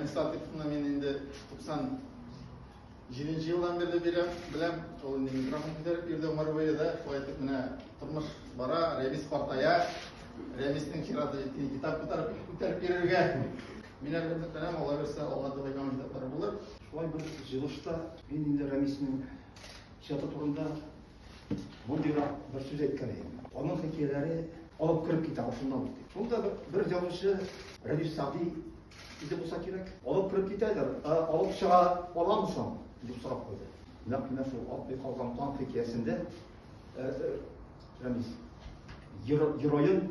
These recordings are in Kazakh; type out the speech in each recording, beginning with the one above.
Рәмис Латыповны мен енді 97 жылдан бері білем, ол енді микрофон көтеріп берді өмір бойы да, солай айтып міне тұрмыш бара, Рәмис партая, Рәмистің шираты жеткен китап көтеріп беруге. Мен әлбетте білем, ола берсе алға дылайған кітаптар болар. Шулай бір жиылышта мен енді Рәмистің шираты турында мұндайға бір сөз айтқан едім. Оның хикаялары алып кіріп китабы шундан болды. Сонда бір жазушы Рәдиф Сағди де болса керек, алып кіріп кетеді, алып шыға аламысың деп сұрап қойды. Мына сол алып қалған таң хикаясында Рәмис геройын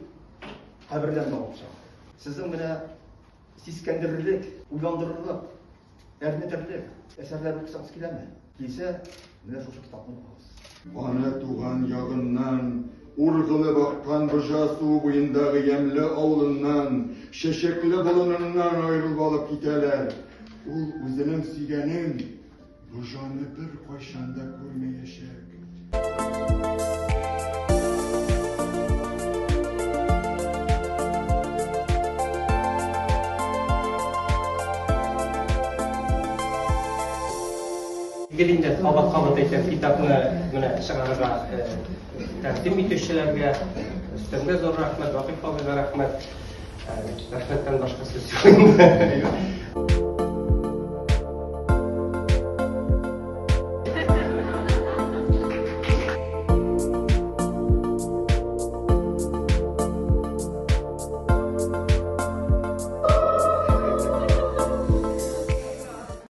қабірден алып шығады. Сіздің міне сескендірерлік, ойландырырлық, әрнетерлік әсерлерді оқысаңыз келе ме? Келсе, міне осы кітапты оқыңыз. Ана туған яғыннан, урғылы баққан бұжа су бойындағы емлі аулынан, шешеклі бұлынынан айырылып алып кетелер. Ол өзінің сүйгенін бұжаны бір қойшанда көрмейешек. Gelinde qabat etкен китапны менә чыгарырга тәкъдим итүчеләргә өстәмгә зур рәхмәт, Вакыйф абыйга рәхмәт. Рәхмәттән башка сүз юк.